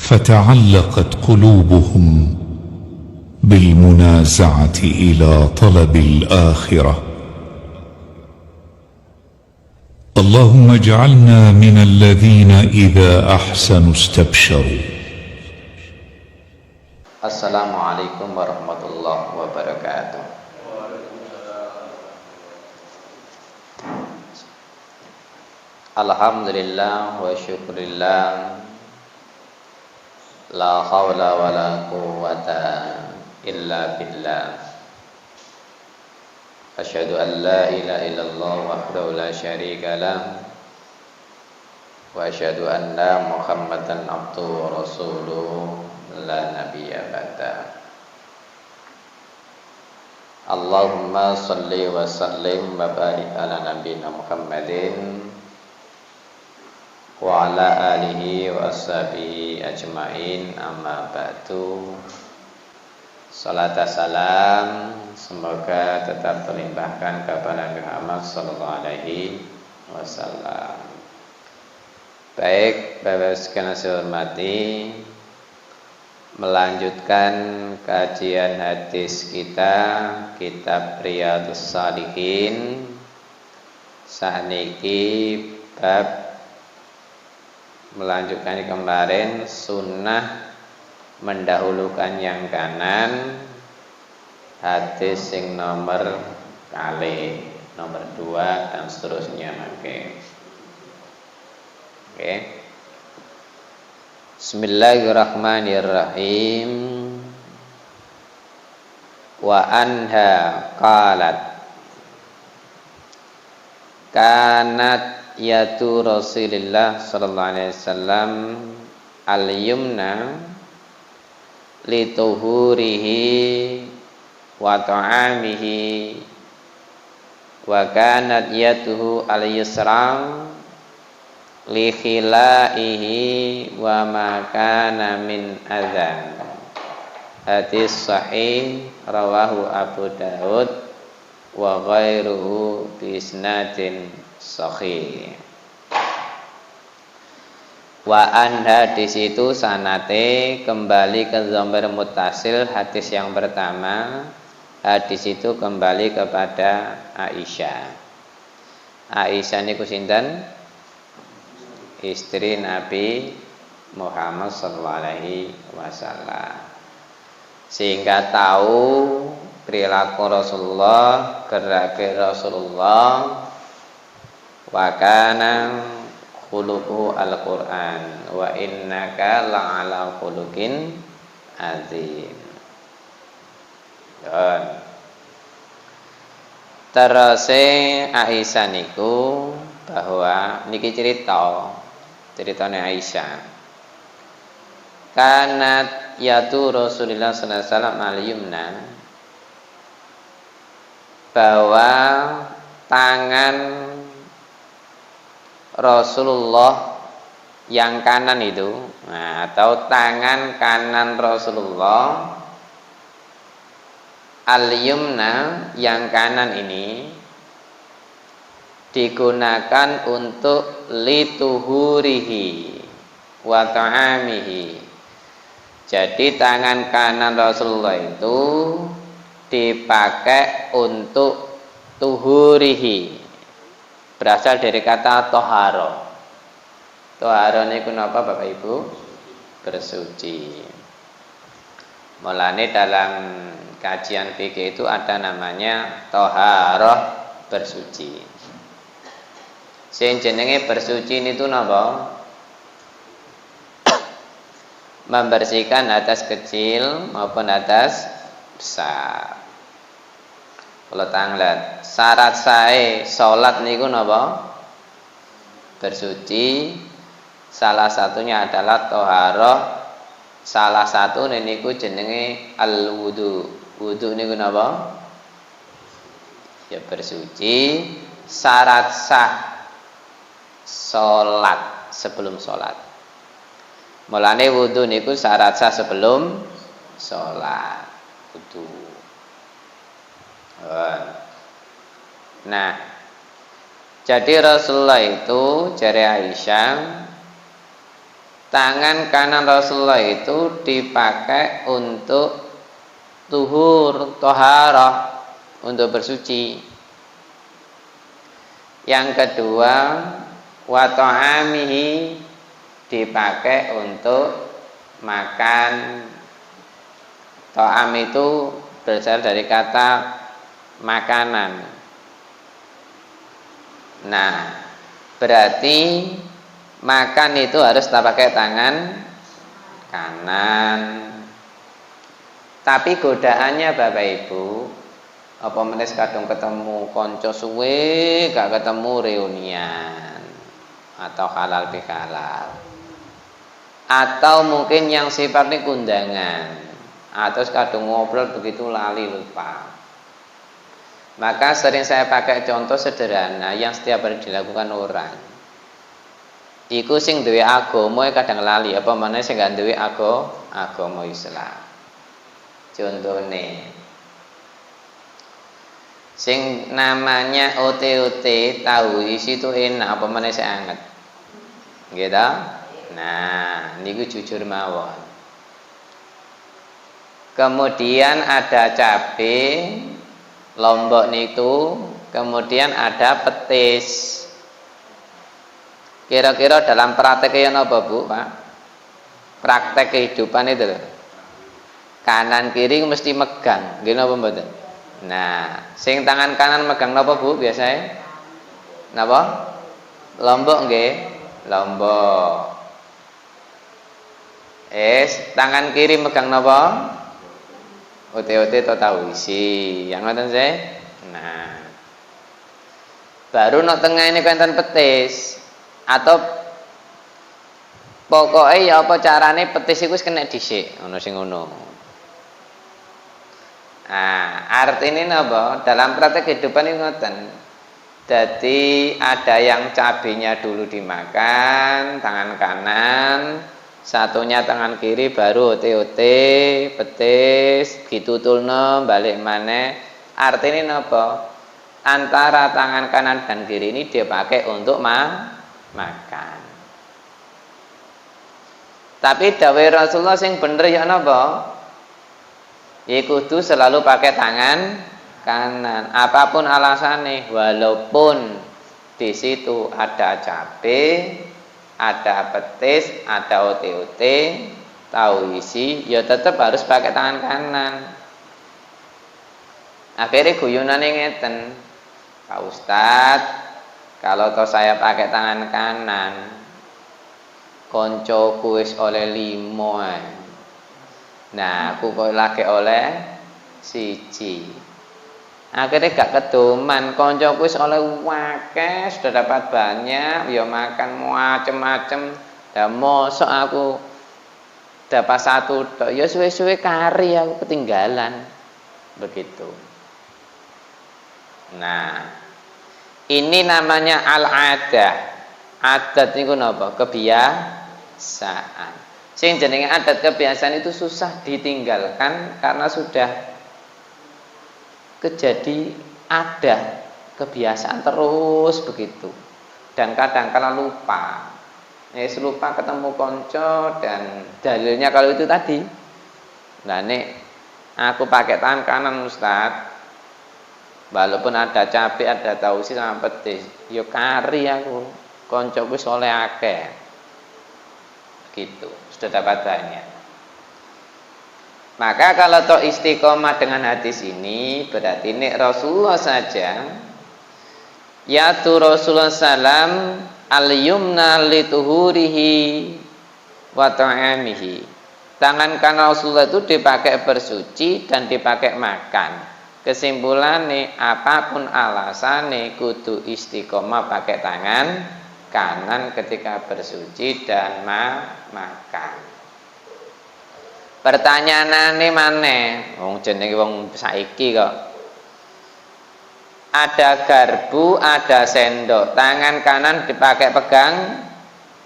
فتعلقت قلوبهم بالمنازعة إلى طلب الآخرة. اللهم اجعلنا من الذين إذا أحسنوا استبشروا. Assalamualaikum warahmatullahi wabarakatuh. Alhamdulillah wa syukurillah, la hawla wa la quwwata illa billah. Asyhadu an la ilaha illallah wahdahu la syarika lah, wa asyhadu anna Muhammadan abduhu wa rasuluhu la nabiyya ba'da. Allahumma shalli wa sallim wa barik ala nabiyyina Muhammadin wa ala alihi wa ashabihi ajmain, amma ba'du. Salat dan salam semoga tetap terlimpahkan kepada Nabi Muhammad sallallahu alaihi wasallam. Baik, Bapak sekalian saya hormati, melanjutkan kajian hadis kita, kitab Riyadhus Shalihin. Sakniki bab melanjutkan kemarin, sunnah mendahulukan yang kanan, hadis yang nomor kali nomor 2 dan seterusnya. Oke. Bismillahirrahmanirrahim. Wa anha qalat kanat yatu Rasulillah sallallahu alaihi wasallam al-yumna li tuhurihi wa ta'amihi, wa kanat yatuhu al-yusra li khilaihi wa ma kana min adzan. Hadis sahih rawahu Abu Daud wa ghairuhu bi isnadin sahih. Wa anha, di situ sanate kembali ke dhamir muttasil hadis yang pertama. Hadis itu kembali kepada Aisyah. Aisyah niku sinten? Istri Nabi Muhammad sallallahu alaihi wasallam. Sehingga tahu perilaku Rasulullah, gerak Rasulullah, wa kana khuluquhu al-Qur'an wa innaka la'ala khuluqin azim. Teruse Aisyah niku bahwa niki ceritane Aisyah. Kanat yatu Rasulullah sallallahu alaihi wasallam al-yumna, bahwa tangan Rasulullah yang kanan itu, atau tangan kanan Rasulullah al-yumna yang kanan ini digunakan untuk lituhurihi wa ta'amihi. Jadi tangan kanan Rasulullah itu dipakai untuk tuhurihi, berasal dari kata toharo. Toharo ini kenapa Bapak Ibu? Bersuci. Mulane dalam kajian fikih itu ada namanya toharoh, bersuci. Sing jenenge bersuci itu napa? Membersihkan hadas kecil maupun hadas besar. Kalau tanglet syarat sae salat niku napa? Bersuci. Salah satunya adalah toharoh. Salah satu niku jenenge al-wudu. Wudu niku napa? Ya bersuci. Syarat sah salat sebelum salat. Mulane wudu niku syarat sah sebelum salat. Wudu. Nah, jadi Rasulullah itu, jari Aisyah, tangan kanan Rasulullah itu dipakai untuk tuhur, toharah, untuk bersuci. Yang kedua, wa ta'amihi, dipakai untuk makan. Ta'am itu berasal dari kata makanan. Nah, berarti makan itu harus kita pakai tangan kanan. Tapi godaannya Bapak Ibu, apa menes kadung ketemu konco suwe gak ketemu reunian atau halal bihalal, atau mungkin yang sifatnya kundangan, atau kadung ngobrol begitu lali lupa. Maka sering saya pakai contoh sederhana yang setiap hari dilakukan orang. Iku sing duwe agama kadang lali, apa meneh sing gak duwe agama Islam. Contohnya sing namanya ote-ote tahu isi itu enak apa mana saya anget gitu. Nah niku jujur mawon. Kemudian ada cabe lombok niku, kemudian ada petis. Kira-kira dalam prakteknya apa Bu Pak? Praktek kehidupan itu loh, kanan kiri mesti megang gini apa mboten? Nah, sing tangan kanan megang napa Bu biasanya? Napa? Lombok nggih, lombok. Tangan kiri megang napa? Ote-ote atau tahu isi. Yang ngoten saya. Nah. Baru nok tengah ini kanten petis atau pokoknya ya apa carane petis iku wis kena dhisik, ngono sing ngono. Nah, artinya napa? Dalam praktek kehidupan ini ngoten. Jadi ada yang cabenya dulu dimakan tangan kanan, satunya tangan kiri baru ote-ote, petis, ditutulno balik maneh. Artinya napa? Antara tangan kanan dan kiri ini dia pakai untuk makan. Tapi dawuh Rasulullah sing bener ya napa? Ya kudu selalu pakai tangan kanan. Apapun alasannya, walaupun di situ ada cabai, ada petis, ada ote-ote, tahu isi, ya tetap harus pakai tangan kanan. Akhirnya guyonane ngeten, Pak Ustadz, kalau toh saya pakai tangan kanan, koncoku wis oleh 5. Nah, aku kok lagi oleh 1. Akhirnya gak keduman, koncoku wis oleh wakeh, sudah dapat banyak, ya makan macem-macem. Dan mosok aku dapat 1, ya suwe-suwe kari aku ketinggalan. Begitu. Nah, ini namanya al-adah. Adat niku napa? Kebiasaan. Sing jenenge adat kebiasaan itu susah ditinggalkan karena sudah kejadi ada kebiasaan terus begitu. Dan kadang-kala lupa. Lupa ketemu konco dan dalilnya kalau itu tadi. Nah, nek aku pakai tangan kanan Ustaz, walaupun ada cabai, ada tausi sama petis, yo kari aku. Koncoku soleh akeh. Gitu, sudah dapat banyak. Maka kalau toh istiqomah dengan hadis ini, berarti nek Rasulullah saja, yaitu Rasulullah salam al-yumna lituhurihi wa ta'amihi. Tangan kanan Rasulullah itu dipakai bersuci dan dipakai makan. Kesimpulannya, apapun alasannya kudu istiqomah pakai tangan kanan ketika bersuci dan makan. Pertanyaanane maneh, wong jenenge wong saiki kok. Ada garpu, ada sendok. Tangan kanan dipakai pegang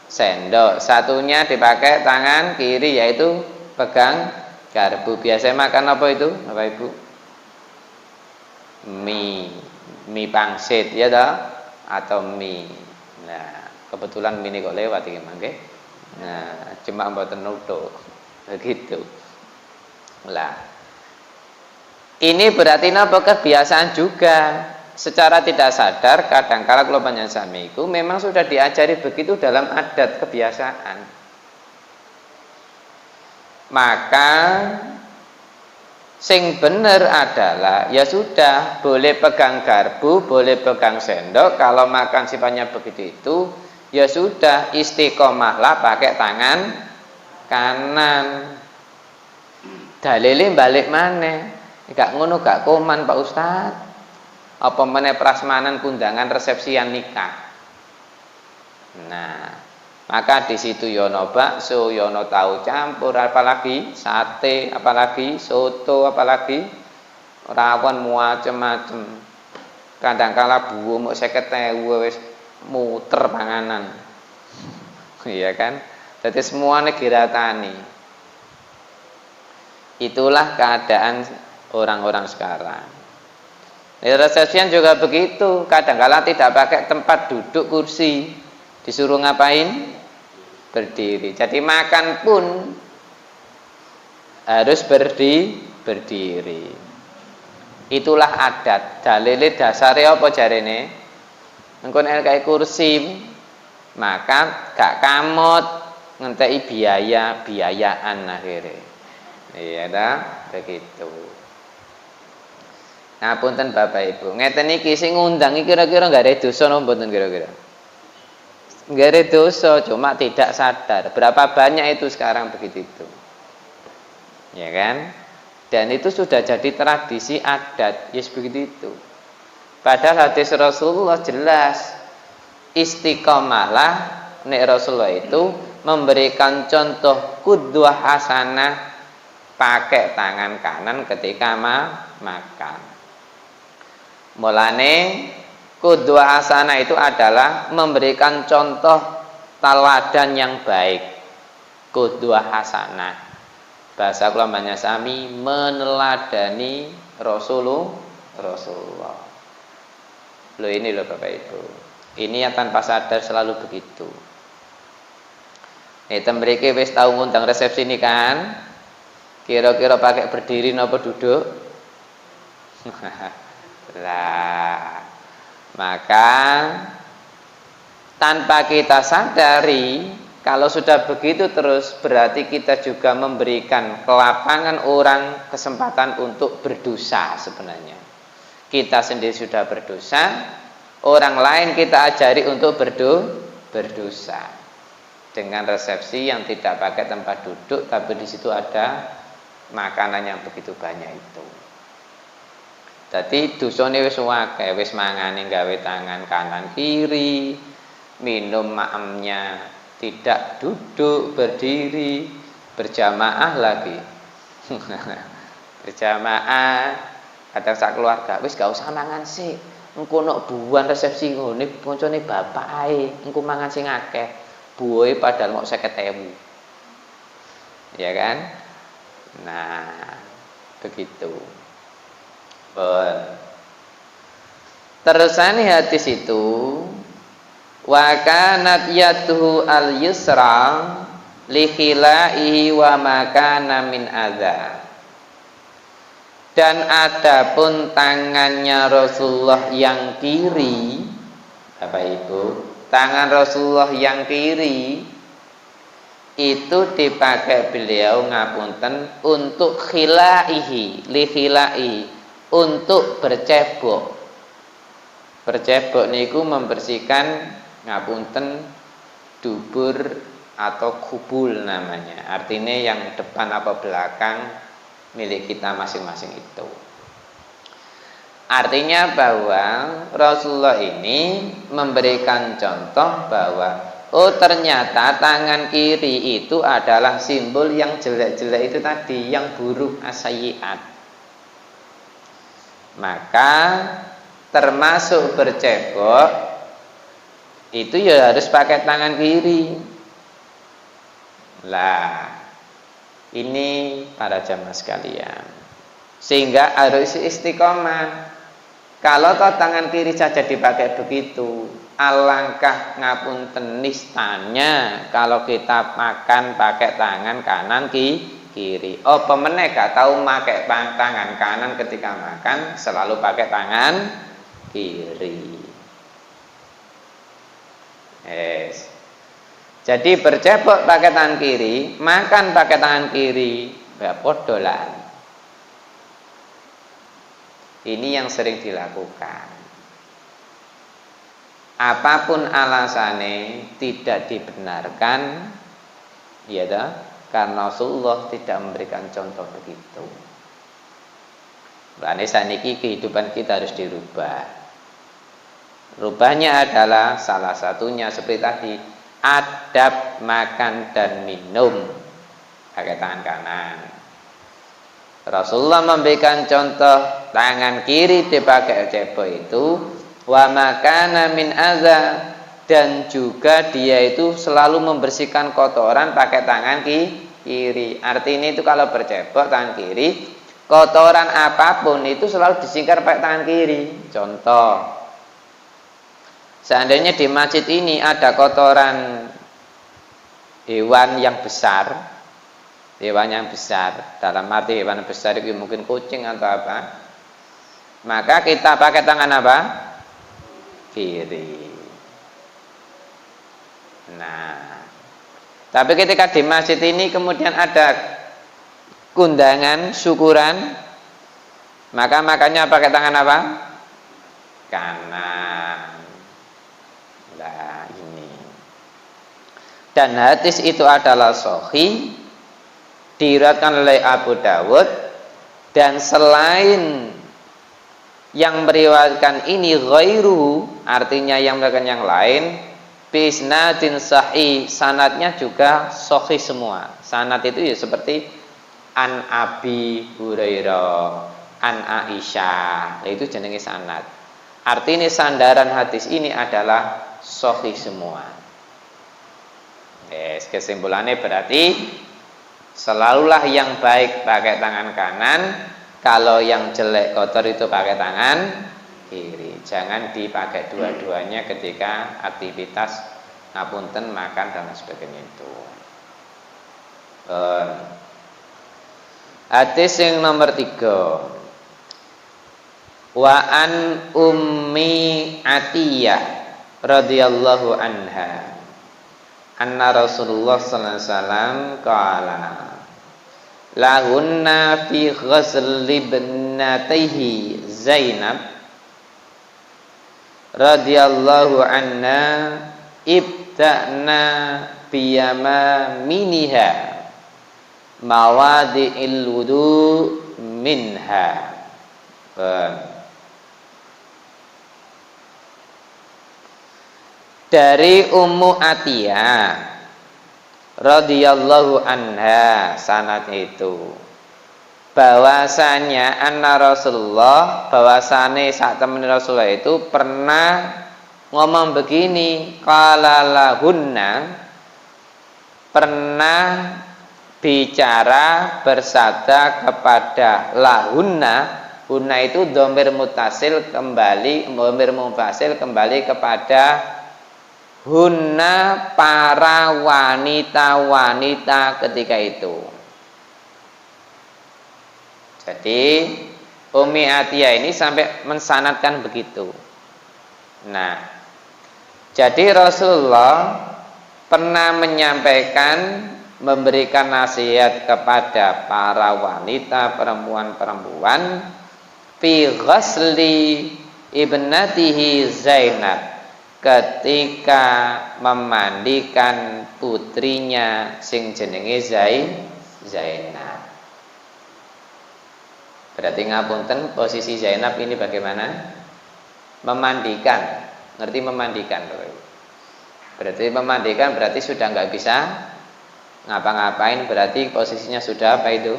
sendok, satunya dipakai tangan kiri yaitu pegang garpu. Biasanya makan apa itu, Bapak Ibu? Mie pangsit ya toh, atau mie. Nah, kebetulan mie kok lewat iki mangke. Nah, cuma mboten nutuk. Begitu. Lah. Ini berarti napa kebiasaan juga. Secara tidak sadar kadang-kala kula panjenengan sami iku memang sudah diajari begitu dalam adat kebiasaan. Maka sing bener adalah ya sudah, boleh pegang garpu, boleh pegang sendok, kalau makan sifatnya begitu itu ya sudah, istiqomahlah pakai tangan kanan. Dalile balik maneh. Gak ngono gak koman Pak Ustaz. Apa meneh prasmanan kundangan resepsian nikah. Nah, maka di situ yono bakso, yono tahu campur, apalagi sate, apalagi soto, apalagi rawon macem-macem. Kadang-kala buwo mok 50.000 wis muter panganan. Iya kan? Jadi semuanya diratani. Itulah keadaan orang-orang sekarang. Di resepsian juga begitu. Kadang-kala tidak pakai tempat duduk kursi, disuruh ngapain? Berdiri. Jadi makan pun harus berdiri. Itulah adat. Dalile dasare apa jarene? Engko nek kayak kursi maka gak kamot ngenteki biayaan akhirnya. Iya dah, begitu. Nah, punten Bapak Ibu, ngeten iki sing ngundang iki kira-kira enggak ada dosa napa mboten kira-kira? Enggak ada dosa, cuma tidak sadar. Berapa banyak itu sekarang begitu itu. Ya kan? Dan itu sudah jadi tradisi adat, yes begitu itu. Padahal hadis Rasulullah jelas, istiqomahlah nek Rasulullah itu memberikan contoh qudwah hasanah pakai tangan kanan ketika makan. Mulane qudwah hasanah itu adalah memberikan contoh teladan yang baik. Qudwah hasanah. Bahasa kula sami meneladani Rasulullah. Loh ini loh Bapak Ibu. Ini yang tanpa sadar selalu begitu. Mriki wis tau ngundang resepsi ini kan? Kira-kira pakai berdiri napa duduk? Lah, maka tanpa kita sadari, kalau sudah begitu terus berarti kita juga memberikan kelapangan orang kesempatan untuk berdosa sebenarnya. Kita sendiri sudah berdosa, orang lain kita ajari untuk berdosa dengan resepsi yang tidak pakai tempat duduk, tapi di situ ada makanan yang begitu banyak itu. Jadi dosane wis akeh, wis mangane gawe tangan kanan kiri, minum maemnya tidak duduk, berdiri, berjamaah lagi. Berjamaah, kadang sak keluarga wis gak usah mangan sih. Engko nek buan resepsi ngene koncone bapak ae, engko mangan sing akeh. Buoe padahal mok 50.000. Ya kan? Nah, begitu. Terusane hadis itu wa kanat yatuhu al yusra li khilaihi wa ma kana min adza. Dan adapun tangannya Rasulullah yang kiri, Bapak Ibu, tangan Rasulullah yang kiri itu dipakai beliau ngapunten untuk khilaihi, li khilaihi, untuk bercebok. Bercebok niku membersihkan ngapunten dubur atau kubul namanya. Artinya yang depan apa belakang milik kita masing-masing itu. Artinya bahwa Rasulullah ini memberikan contoh bahwa oh ternyata tangan kiri itu adalah simbol yang jelek-jelek itu tadi, yang buruk, as-sayyi'at. Maka termasuk bercebok itu ya harus pakai tangan kiri. Lah, ini para jamaah sekalian, sehingga harus istiqomah. Kalau toh tangan kiri saja dipakai begitu, alangkah ngapunten nistanya kalau kita makan pakai tangan kanan kiri. Oh, pemenang gak tahu pakai tangan kanan ketika makan, selalu pakai tangan kiri. Yes. Jadi bercebok pakai tangan kiri, makan pakai tangan kiri, ya podolan. Ini yang sering dilakukan. Apapun alasannya tidak dibenarkan, ya dah, karena Rasulullah tidak memberikan contoh begitu. Berarti saniki kehidupan kita harus dirubah. Rubahnya adalah salah satunya seperti tadi, adab makan dan minum pakai tangan kanan. Rasulullah memberikan contoh tangan kiri dipakai cebok itu, wa makana min adza, dan juga dia itu selalu membersihkan kotoran pakai tangan kiri. Artinya itu kalau bercebok tangan kiri, kotoran apapun itu selalu disingkar pakai tangan kiri. Contoh, seandainya di masjid ini ada kotoran hewan yang besar, dalam arti hewan besar itu mungkin kucing atau apa, maka kita pakai tangan apa? Kiri. Nah, tapi ketika di masjid ini kemudian ada kundangan syukuran, maka makannya pakai tangan apa? Kanan. Nah, ini. Dan hadis itu adalah sahih, diriwayatkan oleh Abu Dawud, dan selain yang meriwayatkan ini ghairu, artinya yang meriwayatkan yang lain, bisnadin sahih, sanadnya juga sahih semua. Sanad itu ya seperti an Abi Hurairah, an Aisyah, itu jenenge sanad. Artinya sandaran hadis ini adalah sahih semua. Yes, kesimpulannya berarti selalulah yang baik pakai tangan kanan, kalau yang jelek kotor itu pakai tangan kiri. Jangan dipakai dua-duanya ketika aktivitas ngapunten makan dan sebagainya itu. Hadis yang nomor 3. Wa an Ummi Atiyah radhiyallahu anha anna Rasulullah sallallahu alaihi wasallam qala lahunna fi ghazl ibnatayhi Zainab radhiyallahu anha ibta'na biyaminiha mawadi'il wudu minha. Dari Ummu Atiyah radhiyallahu anha, sanad itu bahwasanya anna Rasulullah, bahwasane saat temen Rasulullah itu pernah ngomong begini, qala lahunna, pernah bicara bersabda kepada lahunna. Hunna itu dhamir muttasil kembali, dhamir munfasil kembali kepada hunna, para wanita-wanita ketika itu. Jadi Ummi Atiyah ini sampai mensanadkan begitu. Nah, jadi Rasulullah pernah menyampaikan, memberikan nasihat kepada para wanita, perempuan-perempuan, fi ghasli ibnatihi Zainab, ketika memandikan putrinya sing jenenge Zainab. Berarti ngapunten, posisi Zainab ini bagaimana? Memandikan. Ngerti memandikan? Berarti memandikan berarti sudah nggak bisa ngapa-ngapain, berarti posisinya sudah apa itu?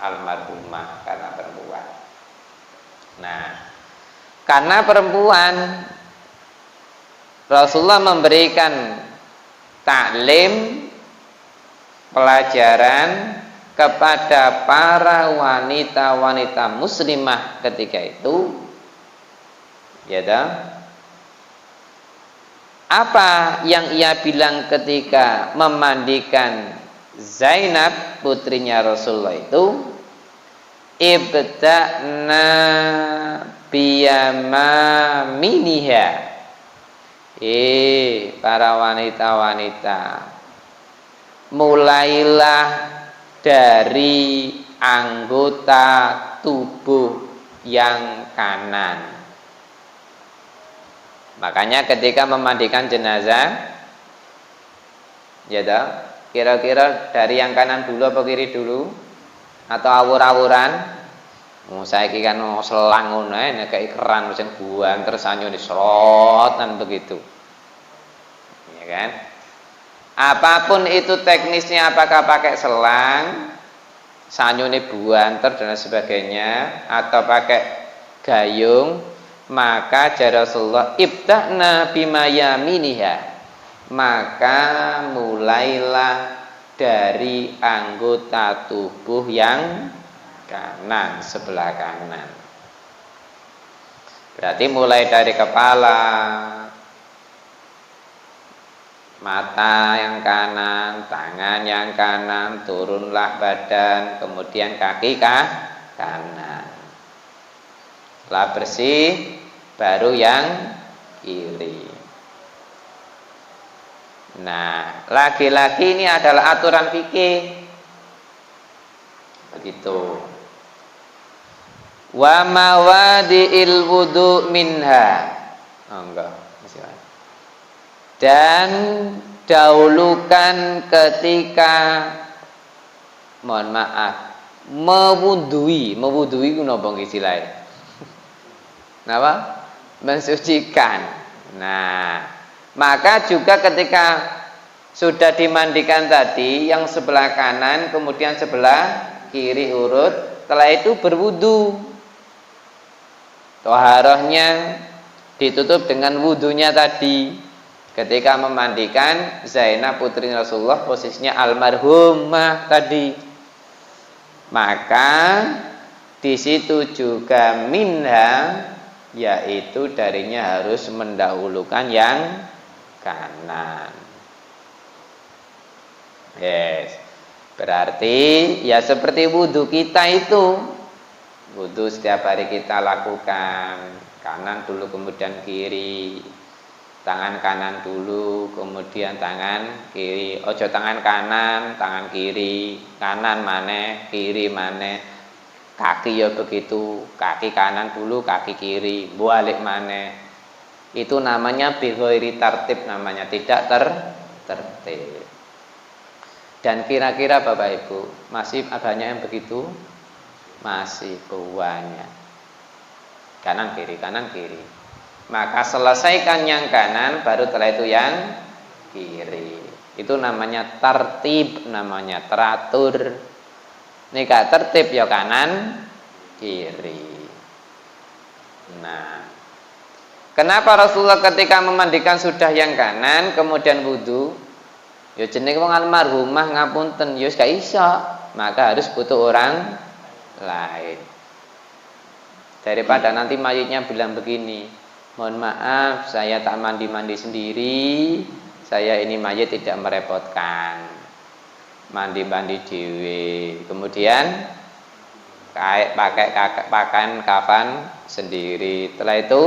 Almarhumah karena perempuan. Nah, karena perempuan, Rasulullah memberikan taklim, pelajaran kepada para wanita-wanita muslimah ketika itu, Ya toh? Apa yang ia bilang ketika memandikan Zainab putrinya Rasulullah itu? Ibta'na biyamaminiha. Para wanita-wanita, mulailah dari anggota tubuh yang kanan. Makanya ketika memandikan jenazah, ya toh, kira-kira dari yang kanan dulu apa kiri dulu? Atau awur-awuran? Saiki kan selang ngono nek keran mesin buang terus anyune serotan begitu. Ya kan? Apapun itu teknisnya, apakah pakai selang, sanyune buanter dan sebagainya, atau pakai gayung, maka jar Rasulullah ibta'na bimayaminiha, maka mulailah dari anggota tubuh yang kanan, sebelah kanan. Berarti mulai dari kepala, mata yang kanan, tangan yang kanan, turunlah badan, kemudian kaki kanan. Setelah bersih, baru yang kiri. Nah, laki-laki ini adalah aturan fikih. Begitu. Wa mawadi'il wudu minha. Oh, enggak, masih ada. Dan dahulukan ketika, mohon maaf, mewudui ku napa istilahnya? Napa? Mensucikan. Nah, maka juga ketika sudah dimandikan tadi, yang sebelah kanan kemudian sebelah kiri urut, setelah itu berwudu. Toharohnya ditutup dengan wudunya tadi. Ketika memandikan Zainab putri Rasulullah, posisinya almarhumah tadi, maka di situ juga minha, yaitu darinya harus mendahulukan yang kanan. Yes. Berarti ya seperti wudhu kita itu, wudhu setiap hari kita lakukan, kanan dulu kemudian kiri, tangan kanan dulu kemudian tangan kiri, ojo tangan kanan tangan kiri, kanan maneh kiri maneh, kaki ya begitu, kaki kanan dulu kaki kiri, balik maneh. Itu namanya bighairi tartib, namanya tidak tertib. Dan kira-kira Bapak Ibu masih banyak yang begitu? Masih banyak. Kanan kiri kanan kiri. Maka selesaikan yang kanan, baru setelah itu yang kiri. Itu namanya tartib, namanya teratur. Nika tertib ya kanan kiri. Nah, kenapa Rasulullah ketika memandikan sudah yang kanan kemudian wudu? Ya jenenge wong almarhumah ngapunten, ya gak iso, maka harus butuh orang lain. Daripada nanti mayitnya bilang begini, mohon maaf saya tak mandi-mandi sendiri, saya ini mayit tidak merepotkan, mandi-mandi dewe, kemudian pakai pakaian kafan sendiri, setelah itu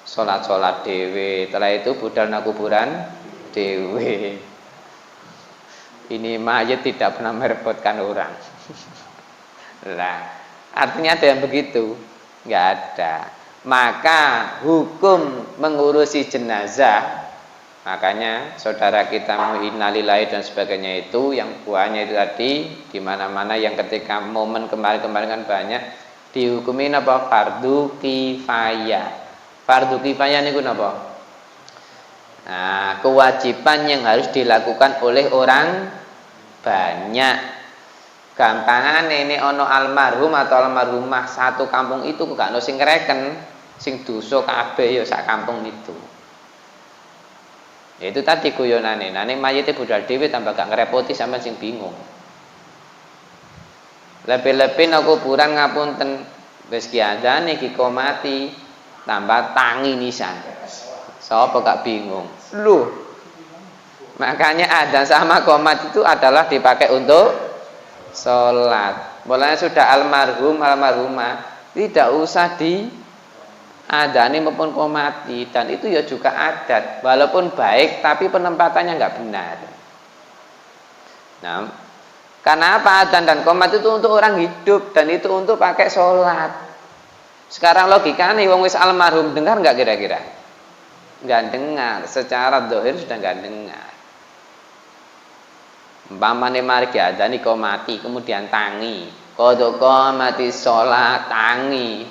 sholat dewe, setelah itu budal na kuburan dewe. Ini mayit tidak pernah merepotkan orang. Lah, artinya ada yang begitu? Enggak ada. Maka hukum mengurusi jenazah, makanya saudara kita mau innalillahi dan sebagainya itu, yang buahnya itu tadi di mana-mana yang ketika momen kemarin kan banyak dihukumi apa? Fardu kifayah. Fardu kifayah niku napa? Nah, kewajiban yang harus dilakukan oleh orang banyak. Gampangan ini ono almarhum atau almarhumah satu kampung itu kok gak ono sing ngreken, sing dosa kabeh ya sak kampung itu. Ya itu tadi guyonane. Nah ning mayite budal dhewe tambah gak ngrepoti sampean sing bingung. Lebih-lebih nang kuburan ngapunten wis ki azane ki mati. tambah tangi nisan. Sapa gak bingung? Loh. Makanya adzan sama qomat itu adalah dipakai untuk sholat. Mulanya sudah almarhum almarhumah tidak usah di adzani maupun qomati, dan itu ya juga adat. Walaupun baik tapi penempatannya nggak benar. Nah, karena apa? Adzan dan qomat itu untuk orang hidup dan itu untuk pakai sholat. Sekarang logikanya wong wis almarhum dengar nggak kira-kira? Nggak dengar. Secara zahir sudah nggak dengar. Umpamane mari diadzani qomati kemudian tangi, kodok qomati sholat tangi.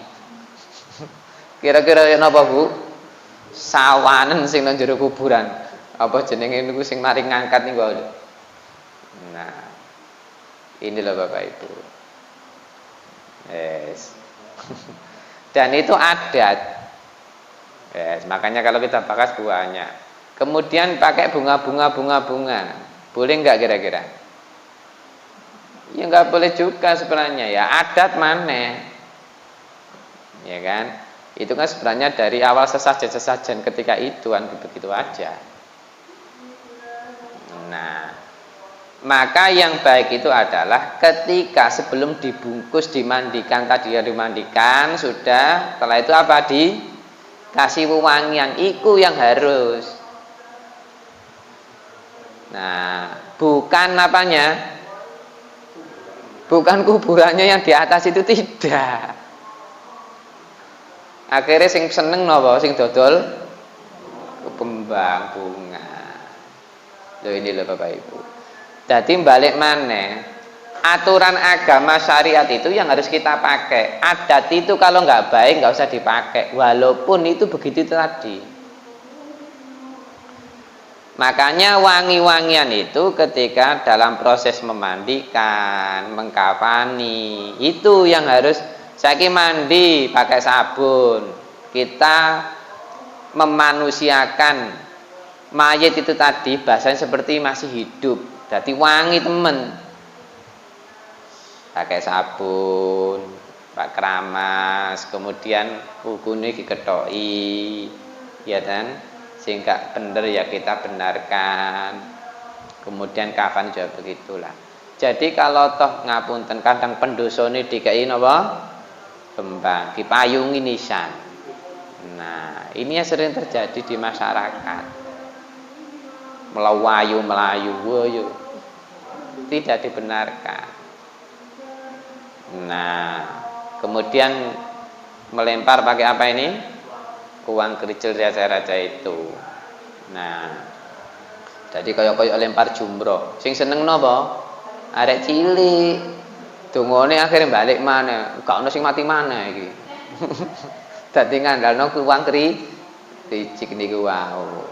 Kira-kira napa Bu? Sawanen sing nang jero kuburan. Apa jenenge niku sing mari ngangkat niku. Nah, ini loh Bapak Ibu. Yes. Dan itu adat. Yes, makanya kalau kita bahas banyak. Kemudian pakai bunga. Boleh nggak kira-kira? Ya nggak boleh juga sebenarnya ya, adat mana? Ya kan? Itu kan sebenarnya dari awal sesajen ketika itu kan begitu aja. Nah, maka yang baik itu adalah ketika sebelum dibungkus dimandikan, tadi ya dimandikan sudah, setelah itu apa, dikasih wewangian, itu yang harus. Nah, bukan apanya, bukan kuburannya yang di atas itu, tidak. Akhirnya sing seneng napa, sing dodol kembang bunga. Loh ini loh Bapak Ibu. Jadi balik maneh, aturan agama syariat itu yang harus kita pakai. Adat itu kalau nggak baik nggak usah dipakai, walaupun itu begitu tadi. Makanya wangi-wangian itu ketika dalam proses memandikan, mengkafani, itu yang harus. Saiki mandi pakai sabun, kita memanusiakan mayit itu tadi bahasanya seperti masih hidup, jadi wangi temen. Pakai sabun, pakai keramas, kemudian hukune diketoki, ya kan? Sehingga benar ya kita benarkan. Kemudian kafan juga begitulah. Jadi kalau toh ngapunten kadang pendosone dikai napa? Kembang, dipayungi nisan. Nah, ini yang sering terjadi di masyarakat. Melayu, woyo. Tidak dibenarkan. Nah, kemudian melempar pakai apa ini? Uang kericil raja-raja itu. Nah, jadi koyok-koyok lempar jumroh. Sing seneng napa? Arek cilik. Dungane akhirnya balik mana? Gak ono sing mati mana iki. Dadi ngandalno uang kericik niku wau.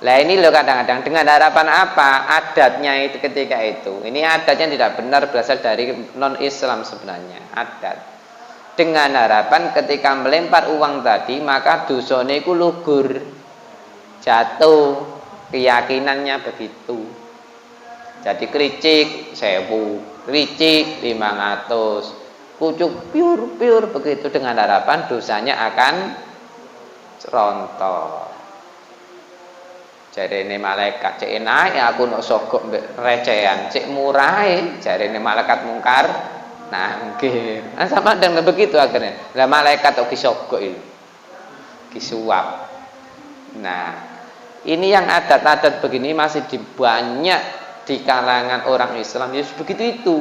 Lah ini loh kadang-kadang dengan harapan apa? Adatnya itu ketika itu. Ini adatnya tidak benar, berasal dari non-Islam sebenarnya, adat. Dengan harapan ketika melempar uang tadi maka dosane iku lugur, jatuh, keyakinannya begitu. Jadi kericik 1000, kericik 500, pucuk piur begitu, dengan harapan dosanya akan rontok. Jarene malaikat cek enak ya aku nok sogok recehan, cek murah jarene malaikat mungkar. Nah, mungkin. Nah, sama dengan begitu akhirnya. Lah malaikat kok disogok itu. Disuap. Nah, ini yang adat-adat begini masih banyak di kalangan orang Islam. Ya begitu itu.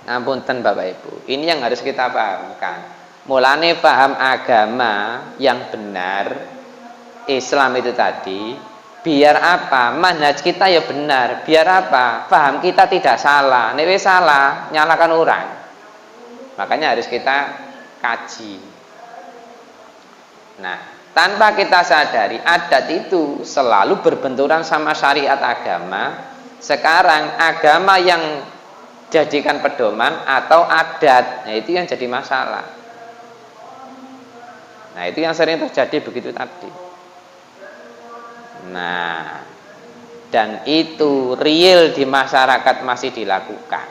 Ngapunten Bapak Ibu. Ini yang harus kita pahamkan. Mulane paham agama yang benar, Islam itu tadi, biar apa? Manhaj kita ya benar. Biar apa? Paham kita tidak salah. Nek wis salah, nyalakan orang. Makanya harus kita kaji. Nah, tanpa kita sadari adat itu selalu berbenturan sama syariat agama. Sekarang agama yang jadikan pedoman atau adat, nah itu yang jadi masalah. Nah, itu yang sering terjadi begitu tadi. Nah, dan itu real di masyarakat masih dilakukan.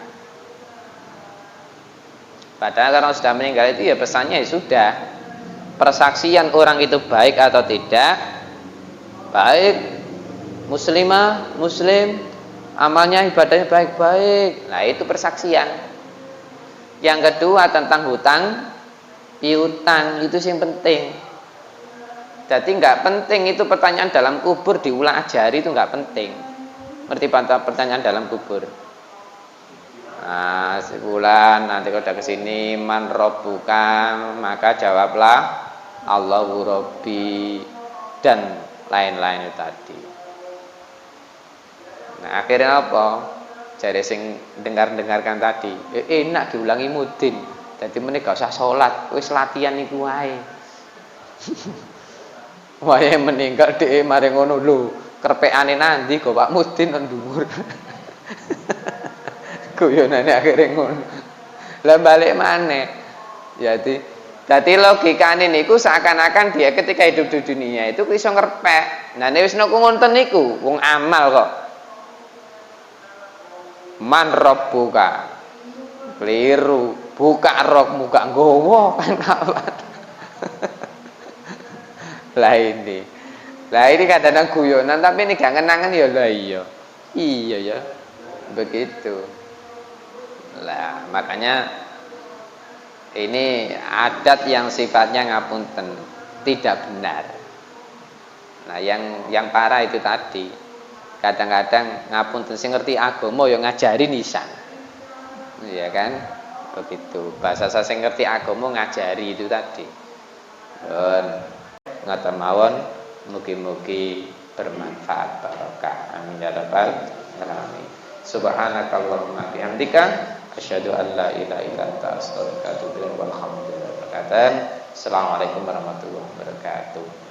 Padahal kalau sudah meninggal itu ya pesannya ya sudah. Persaksian orang itu baik atau tidak, baik, muslimah, muslim, amalnya ibadahnya baik-baik. Nah itu persaksian. Yang kedua tentang hutang piutang, itu yang penting. Jadi nggak penting itu pertanyaan dalam kubur diulang ajari, itu nggak penting. Ngerti pertanyaan dalam kubur? Nah, sebulan nanti kalau udah kesini man robbuka, maka jawablah Allahu Rabbi dan lain-lain itu tadi. Nah akhirnya apa? Jadi sing dengarkan tadi, enak diulangi mudin. Jadi meneh gak usah sholat, wis latihan iku wae. Wae meninggal dhek mari ngono lho, kerpekane nandi kok Pak Mudin nang dhuwur. Guyonane akhire ngono. Lah balik maneh. Jadi logikane niku seakan-akan dia ketika hidup di dunia itu iso ngerpek. Nah nek wis ngoten niku wong amal kok. Man rabbuka. Keliru, buka rokmu gak nggowo kan alat. Lah ini kadang-kadang guyonan tapi ini gak ngenangan ya lah iya. Iya ya. Begitu. Lah makanya ini adat yang sifatnya ngapunten, tidak benar. Nah yang parah itu tadi. Kadang-kadang ngapunten sing ngerti agama ya ngajari nisan. Iya kan? Begitu. Bahasa saya sing ngerti agama ngajari itu tadi. Ngaten mawon mugi-mugi bermanfaat barokah. Amin ya rabbal alamin. Subhanakallahumma bihamdika asyhadu an la ilaha illa anta astaghfiruka wa atubu ilaik. Walhamdulillah. Assalamualaikum warahmatullahi wabarakatuh.